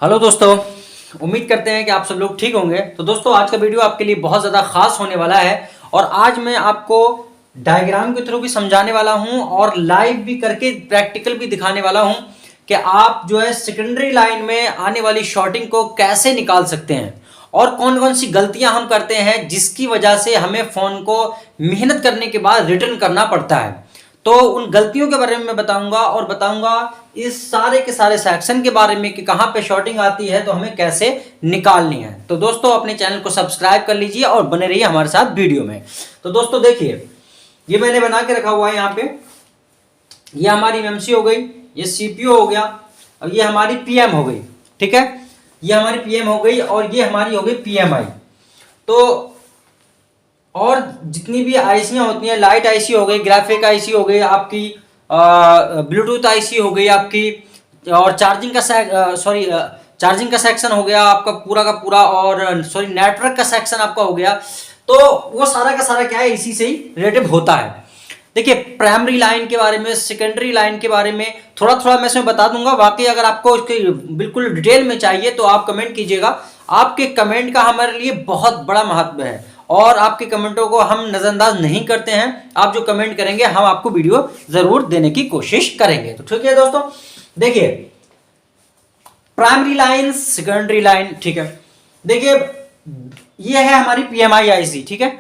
Hello दोस्तों, उम्मीद करते हैं कि आप सब लोग ठीक होंगे। तो दोस्तों, आज का वीडियो आपके लिए बहुत ज़्यादा खास होने वाला है और आज मैं आपको डायग्राम के थ्रू भी समझाने वाला हूं और लाइव भी करके प्रैक्टिकल भी दिखाने वाला हूं कि आप जो है सेकेंडरी लाइन में आने वाली शॉर्टिंग को कैसे निकाल सकते हैं और कौन कौन सी गलतियां हम करते हैं जिसकी वजह से हमें फ़ोन को मेहनत करने के बाद रिटर्न करना पड़ता है। तो उन गलतियों के बारे में मैं बताऊंगा और बताऊंगा इस सारे के सारे सेक्शन के बारे में कि कहां पे शॉर्टिंग आती है तो हमें कैसे निकालनी है। तो दोस्तों, अपने चैनल को सब्सक्राइब कर लीजिए और बने रहिए हमारे साथ वीडियो में। तो दोस्तों देखिए, ये मैंने बना के रखा हुआ है यहाँ पे। ये हमारी एमएमसी हो गई, ये सीपीयू हो गया और ये हमारी पीएम हो गई। ठीक है, ये हमारी पीएम हो गई और ये हमारी हो गई पीएमआई। तो और जितनी भी आईसियां होती हैं, लाइट आईसी हो गई, ग्राफिक आईसी हो गई आपकी, ब्लूटूथ आईसी हो गई आपकी, और चार्जिंग का सेक्शन हो गया आपका पूरा का पूरा, और नेटवर्क का सेक्शन आपका हो गया। तो वो सारा का सारा क्या है, इसी से ही रिलेटिव होता है। देखिए, प्राइमरी लाइन के बारे में, सेकेंडरी लाइन के बारे में थोड़ा थोड़ा मैं इसमें बता दूंगा। बाकी अगर आपको उसकी बिल्कुल डिटेल में चाहिए तो आप कमेंट कीजिएगा। आपके कमेंट का हमारे लिए बहुत बड़ा महत्व है और आपके कमेंटों को हम नजरअंदाज नहीं करते हैं। आप जो कमेंट करेंगे हम आपको वीडियो जरूर देने की कोशिश करेंगे। तो ठीक है दोस्तों, देखिए प्राइमरी लाइन, सेकेंडरी लाइन। ठीक है, देखिए ये है हमारी पीएमआई आईसी। ठीक है,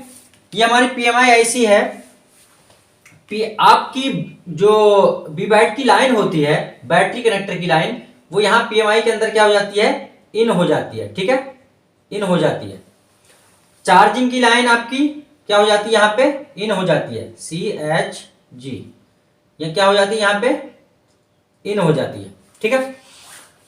ये हमारी पीएमआई आईसी है। आपकी जो बीबैट की लाइन होती है, बैटरी कनेक्टर की लाइन, वो यहां पीएमआई के अंदर क्या हो जाती है, इन हो जाती है। ठीक है, इन हो जाती है। चार्जिंग की लाइन आपकी क्या हो जाती है, यहां पे इन हो जाती है, CHG, ये क्या हो जाती है, यहां पे इन हो जाती है। ठीक है,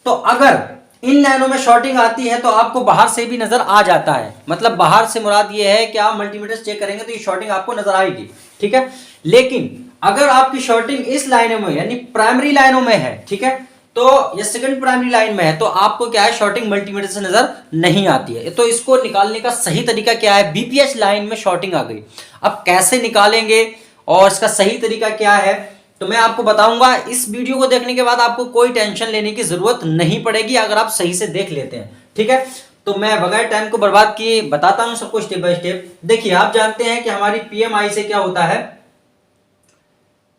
तो अगर इन लाइनों में शॉर्टिंग आती है तो आपको बाहर से भी नजर आ जाता है। मतलब बाहर से मुराद ये है कि आप मल्टीमीटर चेक करेंगे तो ये शॉर्टिंग आपको नजर आएगी। ठीक है, लेकिन अगर आपकी शॉर्टिंग इस लाइनों में यानी प्राइमरी लाइनों में है, ठीक है, तो ये सेकंड प्राइमरी लाइन में है, तो आपको क्या है, शॉर्टिंग मल्टीमीटर से नजर नहीं आती है। तो इसको निकालने का सही तरीका क्या है, बीपीएच लाइन में शॉर्टिंग आ गई, अब कैसे निकालेंगे और इसका सही तरीका क्या है तो मैं आपको बताऊंगा। इस वीडियो को देखने के बाद आपको कोई टेंशन लेने की जरूरत नहीं पड़ेगी अगर आप सही से देख लेते हैं। ठीक है, तो मैं बगैर टाइम को बर्बाद किए बताता हूं सबको स्टेप बाय स्टेप। देखिए, आप जानते हैं कि हमारी पीएमआई से क्या होता है,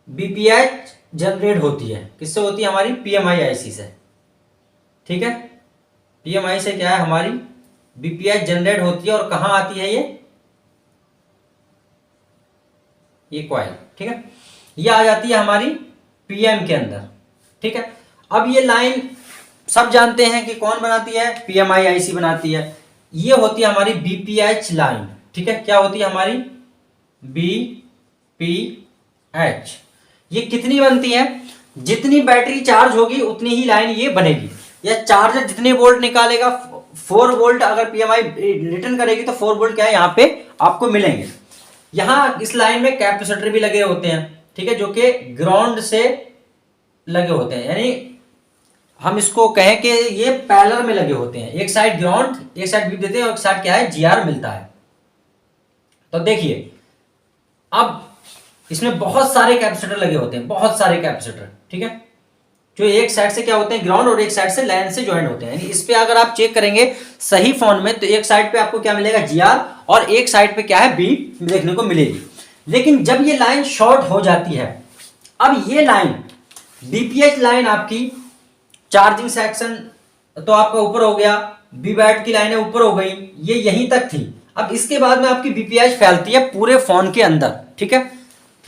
बीपीएच जनरेट होती है। किससे होती है, हमारी पीएमआई आईसी से। ठीक है, पीएमआई से क्या है, हमारी बीपीएच जनरेट होती है और कहां आती है, ये कॉइल। ठीक है, ये आ जाती है हमारी पीएम के अंदर। ठीक है, अब ये लाइन सब जानते हैं कि कौन बनाती है, पीएमआई आईसी बनाती है। ये होती है हमारी बीपीएच लाइन। ठीक है, क्या होती है हमारी बीपीएच। ये कितनी बनती है, जितनी बैटरी चार्ज होगी उतनी ही लाइन ये बनेगी। या चार्जर जितने वोल्ट निकालेगा, 4 वोल्ट अगर पीएमआई रिटर्न करेगी तो 4 वोल्ट क्या है, यहां पे आपको मिलेंगे। यहां इस लाइन में कैपेसिटर भी लगे होते हैं। ठीक है, जो कि ग्राउंड से लगे होते हैं, यानी हम इसको कहें कि ये पैरेलल में लगे होते हैं। एक साइड ग्राउंड, एक साइड बीप देते हैं और एक साइड क्या है, जीआर मिलता है। तो देखिए, अब इसमें बहुत सारे कैपेसिटर लगे होते हैं, बहुत सारे कैपेसिटर। ठीक है, जो एक साइड से क्या होते हैं, ग्राउंड, और एक साइड से लाइन से ज्वाइंट होते हैं। यानी इस पे अगर आप चेक करेंगे सही फोन में तो एक साइड पे आपको क्या मिलेगा, जीआर, और एक साइड पे क्या है, बीप देखने को मिलेगी। लेकिन जब ये लाइन शॉर्ट हो जाती है, अब ये लाइन बीपीएच लाइन आपकी, चार्जिंग सेक्शन तो आपका ऊपर हो गया, बीबैट की लाइनें ऊपर हो गई, ये यहीं तक थी। अब इसके बाद में आपकी बीपीएच फैलती है पूरे फोन के अंदर। ठीक है,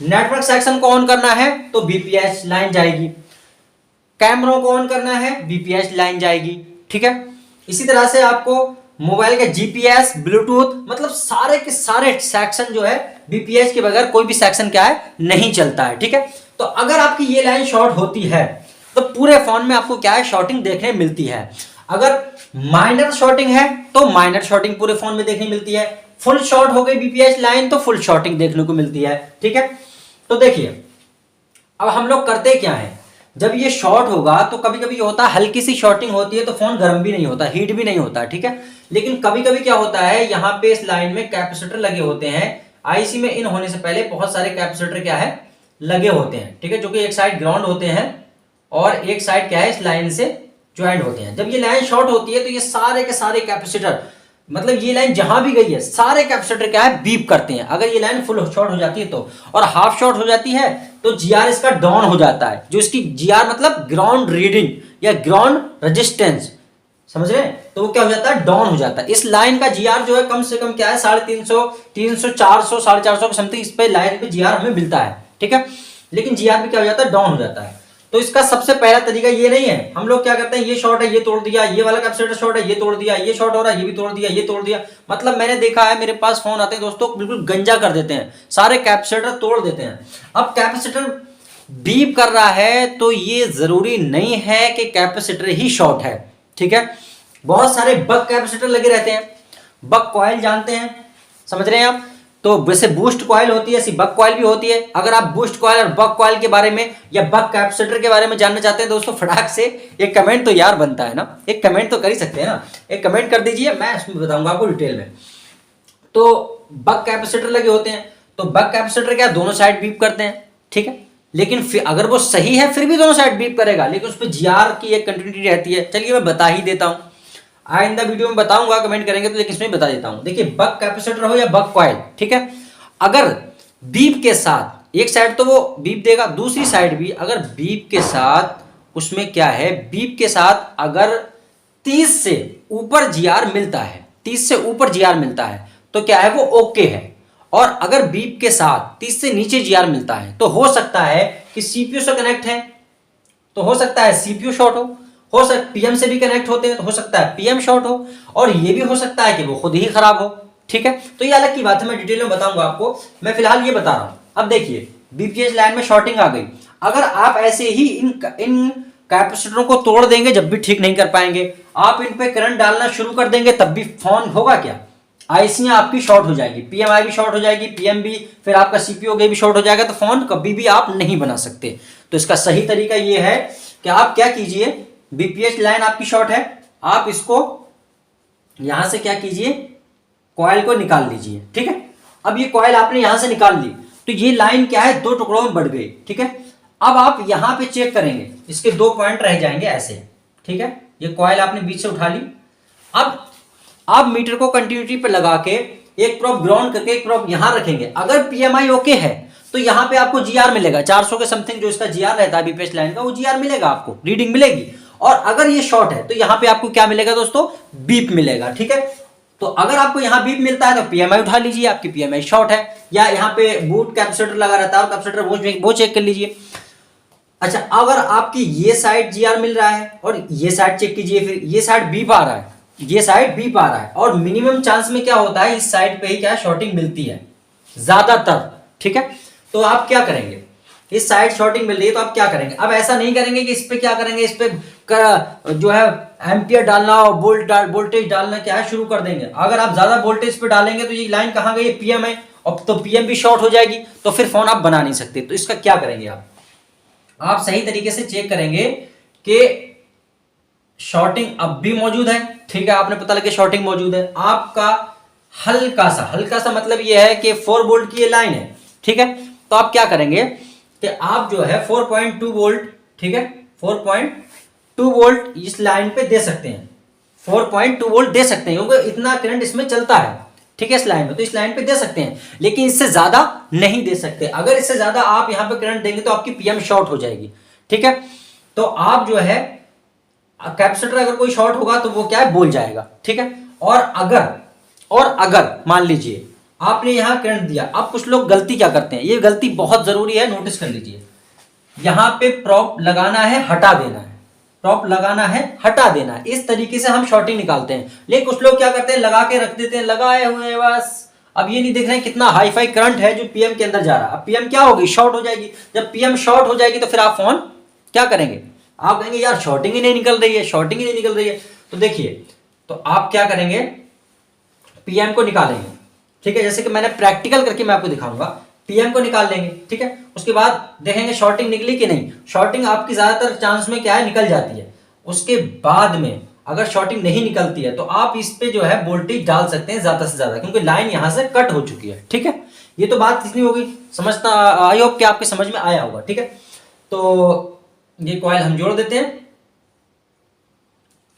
नेटवर्क सेक्शन को ऑन करना है तो बीपीएच लाइन जाएगी, कैमरों को ऑन करना है बीपीएच लाइन जाएगी। ठीक है, इसी तरह से आपको मोबाइल का जीपीएस, ब्लूटूथ, मतलब सारे के सारे सेक्शन जो है बीपीएच के बगैर कोई भी सेक्शन क्या है, नहीं चलता है। ठीक है, तो अगर आपकी ये लाइन शॉर्ट होती है तो पूरे फोन में आपको क्या है, शॉर्टिंग देखने मिलती है। अगर माइनर शॉर्टिंग है तो माइनर शॉर्टिंग पूरे फोन में देखने मिलती है। फुल शॉर्ट हो गई बीपीएच लाइन तो फुल शॉर्टिंग देखने को मिलती है। ठीक है, तो देखिए अब हम लोग करते क्या है, जब ये शॉर्ट होगा तो कभी कभी होता है, हल्की सी शॉर्टिंग होती है तो फोन गर्म भी नहीं होता, हीट भी नहीं होता। ठीक है, लेकिन कभी कभी क्या होता है, यहाँ पे इस लाइन में कैपेसिटर लगे होते हैं। आईसी में इन होने से पहले बहुत सारे कैपेसिटर क्या है, लगे होते हैं। ठीक है, जो कि एक साइड ग्राउंड होते हैं और एक साइड क्या है, इस लाइन से ज्वाइंट होते हैं। जब ये लाइन शॉर्ट होती है तो ये सारे के सारे कैपेसिटर, मतलब ये लाइन जहां भी गई है सारे कैपेसिटर क्या है, बीप करते हैं। अगर ये लाइन फुल शॉर्ट हो जाती है तो, और हाफ शॉर्ट हो जाती है तो जीआर इसका डाउन हो जाता है। जो इसकी जीआर मतलब ग्राउंड रीडिंग या ग्राउंड रेजिस्टेंस, समझ रहे हैं, तो वो क्या हो जाता है, डाउन हो जाता है। इस लाइन का जीआर जो है कम से कम क्या है 350, 300, 400, 450 के समथिंग इस पे लाइन पे जीआर हमें मिलता है, ठीक है। लेकिन जीआर भी क्या हो जाता है, डाउन हो जाता है। तो इसका सबसे पहला तरीका ये नहीं है, हम लोग क्या करते हैं, ये शॉर्ट है ये तोड़ दिया, ये वाला कैपेसिटर शॉर्ट है ये तोड़ दिया, ये शॉर्ट हो रहा है ये भी तोड़ दिया, ये तोड़ दिया। मतलब मैंने देखा है, मेरे पास फोन आते हैं दोस्तों, बिल्कुल गंजा कर देते हैं, सारे कैपेसिटर तोड़ देते हैं। अब कैपेसिटर बीप कर रहा है तो ये जरूरी नहीं है कि कैपेसिटर ही शॉर्ट है, ठीक है। बहुत सारे बक कैपेसिटर लगे रहते हैं, बक कॉइल जानते हैं, समझ रहे हैं आप। तो वैसे बूस्ट कॉइल होती है, ऐसी बक कॉइल भी होती है। अगर आप बूस्ट कॉइल और बक कॉइल के बारे में या बक कैपेसिटर के बारे में जानना चाहते हैं दोस्तों, फटाक से एक कमेंट तो यार बनता है ना, एक कमेंट तो कर ही सकते हैं ना, एक कमेंट कर दीजिए, मैं इसमें बताऊंगा आपको डिटेल में। तो बक कैपेसिटर लगे होते हैं, तो बक कैपेसिटर क्या दोनों साइड बीप करते हैं, ठीक है। लेकिन फिर अगर वो सही है फिर भी दोनों साइड बीप करेगा, लेकिन उस पर जीआर की एक कंटिन्यूटी रहती है। चलिए मैं बता ही देता हूं, आइंदा वीडियो में बताऊंगा, कमेंट करेंगे तो, लेकिन इसमें बता देता हूं। देखिए बक कैपेसिटर हो या बक कॉइल, ठीक है, अगर बीप के साथ एक साइड तो वो बीप देगा, दूसरी साइड भी अगर बीप के साथ, उसमें क्या है, बीप के साथ अगर 30 से ऊपर जीआर मिलता है, 30 से ऊपर जीआर मिलता है तो क्या है, वो ओके है। और अगर बीप के साथ 30 से नीचे जीआर मिलता है तो हो सकता है कि सीपीयू से कनेक्ट है, तो हो सकता है सीपीयू शॉर्ट हो सकता पीएम से भी कनेक्ट होते हैं तो हो सकता है पीएम शॉर्ट हो, और ये भी हो सकता है कि वो खुद ही खराब हो, ठीक है। तो ये अलग की बात है, मैं डिटेल में बताऊंगा आपको, मैं फिलहाल ये बता रहा हूं। अब देखिए बीपीएस लाइन में शॉर्टिंग आ गई, अगर आप ऐसे ही इन कैपेसिटरों को तोड़ देंगे जब भी ठीक नहीं कर पाएंगे, आप इन पे करंट डालना शुरू कर देंगे तब भी फोन होगा क्या, आईसियां आपकी शॉर्ट हो जाएगी, पीएमआई भी शॉर्ट हो जाएगी, पीएम भी, फिर आपका सीपीयू भी शॉर्ट हो जाएगा, तो फोन कभी भी आप नहीं बना सकते। तो इसका सही तरीका ये है कि आप क्या कीजिए, बीपीएस लाइन आपकी शॉर्ट है, आप इसको यहां से क्या कीजिए, कॉइल को निकाल लीजिए, ठीक है। अब ये कॉइल आपने यहां से निकाल ली तो ये लाइन क्या है, दो टुकड़ों में बढ़ गई, ठीक है। अब आप यहां पे चेक करेंगे, इसके दो पॉइंट रह जाएंगे ऐसे, ठीक है। ये कॉइल आपने बीच से उठा ली। अब आप मीटर को कंटिन्यूटी पे लगा के एक प्रोब ग्राउंड करके एक प्रोब यहां रखेंगे, अगर पीएमआई ओके है तो यहां पे आपको जीआर मिलेगा 400 के समथिंग, जो इसका जीआर रहता है बीपीएस लाइन का, वो जीआर मिलेगा आपको, रीडिंग मिलेगी। और अगर ये शॉर्ट है तो यहां पे आपको क्या मिलेगा दोस्तों, बीप मिलेगा, ठीक है। तो अगर आपको यहां बीप मिलता है तो पीएमआई उठा लीजिए, आपकी पीएमआई शॉर्ट है। या यहां पे बूट कैपेसिटर लगा रहता है, कैपेसिटर वो चेक कर लीजिए। अच्छा, अगर आपकी ये साइड जीआर मिल रहा है और ये साइड चेक कीजिए, फिर ये साइड बीप आ रहा है, ये साइड बीप आ रहा है, और मिनिमम चांस में क्या होता है, इस साइड पे ही क्या शॉर्टिंग मिलती है ज्यादातर, ठीक है। तो आप क्या करेंगे, इस साइड शॉर्टिंग मिल रही है तो आप क्या करेंगे, अब ऐसा नहीं करेंगे कि इस पे क्या करेंगे, इस पे जो है एम्पियर डालना और वोल्टेज डालना क्या है शुरू कर देंगे। अगर आप ज्यादा वोल्टेज पे डालेंगे तो ये लाइन कहां गई, पीएम है, और तो पीएम भी शॉर्ट हो जाएगी, तो फिर फोन आप बना नहीं सकते। तो इसका क्या करेंगे, आप सही तरीके से चेक करेंगे कि शॉर्टिंग अब भी मौजूद है, ठीक है, आपने पता लगे शॉर्टिंग मौजूद है, आपका हल्का सा मतलब ये है कि 4 वोल्ट की ये लाइन है, ठीक है। तो आप क्या करेंगे कि आप जो है 4.2 वोल्ट, ठीक है, 4.2 वोल्ट इस लाइन पे दे सकते हैं, 4.2 वोल्ट दे सकते हैं, क्योंकि इतना करंट इसमें चलता है, ठीक है, इस लाइन पे, तो इस लाइन पे दे सकते हैं, लेकिन इससे ज्यादा नहीं दे सकते। अगर इससे ज्यादा आप यहां पे करंट देंगे तो आपकी पीएम शॉर्ट हो जाएगी, ठीक है। तो आप जो है कैपेसिटर अगर कोई शॉर्ट होगा तो वो क्या है, बोल जाएगा, ठीक है। और अगर मान लीजिए आपने यहां करंट दिया, अब कुछ लोग गलती क्या करते हैं, ये गलती बहुत जरूरी है, नोटिस कर लीजिए, यहां पे प्रॉप लगाना है हटा देना है, प्रॉप लगाना है हटा देना है, इस तरीके से हम शॉर्टिंग निकालते हैं। लेकिन कुछ लोग क्या करते हैं, लगा के रख देते हैं, लगाए हुए हैं बस, अब ये नहीं देख रहे हैं कितना हाई फाई करंट है जो पीएम के अंदर जा रहा है। अब पीएम क्या होगी, शॉर्ट हो जाएगी। जब पीएम शॉर्ट हो जाएगी तो फिर आप फोन क्या करेंगे, आप कहेंगे यार शॉर्टिंग ही नहीं निकल रही है, शॉर्टिंग ही नहीं निकल रही है। तो देखिए, तो आप क्या करेंगे, पीएम को निकालेंगे, ठीक है, जैसे कि मैंने प्रैक्टिकल करके मैं आपको दिखाऊंगा, पीएम को निकाल लेंगे, ठीक है। उसके बाद देखेंगे शॉर्टिंग निकली कि नहीं, शॉर्टिंग आपकी ज्यादातर चांस में क्या है, निकल जाती है। उसके बाद में अगर शॉर्टिंग नहीं निकलती है तो आप इस पे जो है वोल्टेज डाल सकते हैं ज्यादा से ज्यादा, क्योंकि लाइन यहां से कट हो चुकी है, ठीक है। ये तो बात इतनी होगी, समझता, आई होप कि आपके समझ में आया होगा, ठीक है। तो ये कॉइल हम जोड़ देते हैं,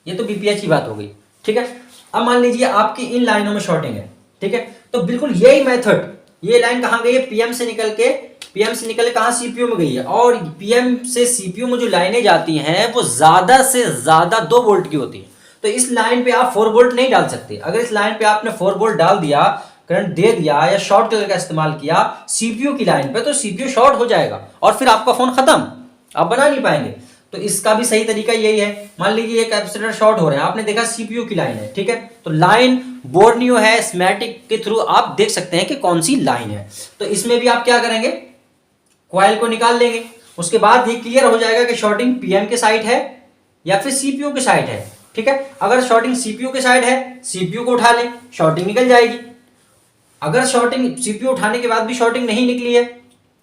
ये तो बीपीएच की बात हो गई, ठीक है। अब मान लीजिए आपकी इन लाइनों में शॉर्टिंग है, ठीक है, तो बिल्कुल यही मेथड, ये लाइन कहाँ गई है, पीएम से निकल के कहाँ, सीपीयू में गई है। और पीएम से सीपीयू में जो लाइनें जाती हैं वो ज्यादा से ज्यादा 2 वोल्ट की होती है। तो इस लाइन पे आप 4 वोल्ट नहीं डाल सकते। अगर इस लाइन पे आपने 4 वोल्ट डाल दिया, करंट दे दिया या शॉर्ट कलर का इस्तेमाल किया सीपीयू की लाइन पे, तो सीपीयू शॉर्ट हो जाएगा और फिर आपका फोन खत्म, आप बना नहीं पाएंगे। तो इसका भी सही तरीका यही है। मान लीजिए ये कैपेसिटर शॉर्ट हो रहे हैं, आपने देखा सीपीयू की लाइन है, ठीक है, तो लाइन बोर्नियो है, स्कीमेटिक के थ्रू आप देख सकते हैं कि कौन सी लाइन है। तो इसमें भी आप क्या करेंगे, कॉइल को निकाल लेंगे, उसके बाद ये क्लियर हो जाएगा कि शॉर्टिंग पीएम के साइड है या फिर सीपीयू के साइड है, ठीक है। अगर शॉर्टिंग सीपीयू के साइड है, सीपीयू को उठा लें, शॉर्टिंग निकल जाएगी। अगर शॉर्टिंग सीपीयू उठाने के बाद भी शॉर्टिंग नहीं निकली है,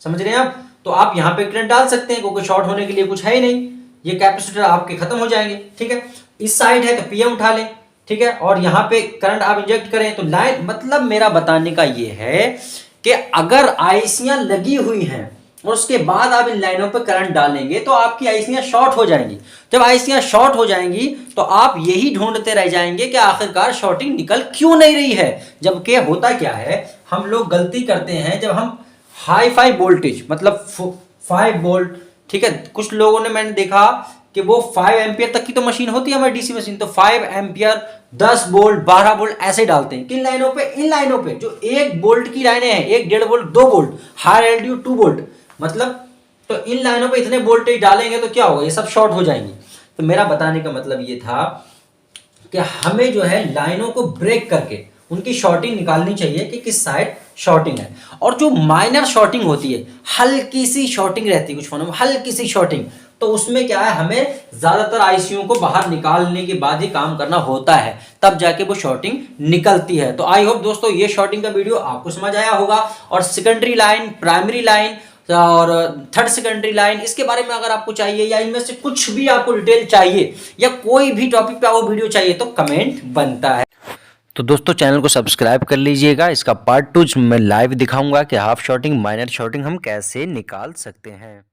समझ रहे हैं आप, तो आप यहां पे करंट डाल सकते हैं, क्योंकि शॉर्ट होने के लिए कुछ है ही नहीं, ये कैपेसिटर आपके खत्म हो जाएंगे, ठीक है। इस साइड है तो पीएम उठा लें, ठीक है, और यहां पे करंट आप इंजेक्ट करें तो लाइन, मतलब मेरा बताने का ये है कि अगर आईसियां लगी हुई हैं और उसके बाद आप इन लाइनों पर करंट डालेंगे तो आपकी आईसियां शॉर्ट हो जाएंगी। जब आईसियां शॉर्ट हो जाएंगी तो आप यही ढूंढते रह जाएंगे कि आखिरकार शॉर्टिंग निकल क्यों नहीं रही है। जबकि होता क्या है, हम लोग गलती करते हैं जब हम हाई फाई वोल्टेज, मतलब 5 वोल्ट, ठीक है, कुछ लोगों ने, मैंने देखा कि वो 5 एम्पियर तक की तो मशीन होती है हमारी डीसी मशीन, तो 5 एम्पियर 10 वोल्ट 12 वोल्ट ऐसे डालते हैं। किन लाइनों पे, इन लाइनों पे जो 1 वोल्ट की लाइनें हैं, 1 1.5 volt 2 volt, higher LDU 2 volt, मतलब तो इन लाइनों पे इतने वोल्टेज डालेंगे तो क्या होगा, ये सब शॉर्ट हो जाएंगी। तो मेरा बताने का मतलब ये था कि हमें जो है लाइनों को ब्रेक करके उनकी शॉर्टिंग निकालनी चाहिए कि किस साइड शॉर्टिंग है। और जो माइनर शॉर्टिंग होती है, हल्की सी शॉर्टिंग रहती है कुछ फोनों में, हल्की सी शॉर्टिंग, तो उसमें क्या है, हमें ज्यादातर आईसीयू को बाहर निकालने के बाद ही काम करना होता है, तब जाके वो शॉर्टिंग निकलती है। तो आई होप दोस्तों ये शॉर्टिंग का वीडियो आपको समझ आया होगा। और सेकेंडरी लाइन, प्राइमरी लाइन और थर्ड सेकेंडरी लाइन, इसके बारे में अगर आपको चाहिए या इनमें से कुछ भी आपको डिटेल चाहिए या कोई भी टॉपिक पे आपको वीडियो चाहिए तो कमेंट बनता है। तो दोस्तों चैनल को सब्सक्राइब कर लीजिएगा। इसका पार्ट 2 मैं लाइव दिखाऊंगा कि हाफ शॉर्टिंग, माइनर शॉर्टिंग हम कैसे निकाल सकते हैं।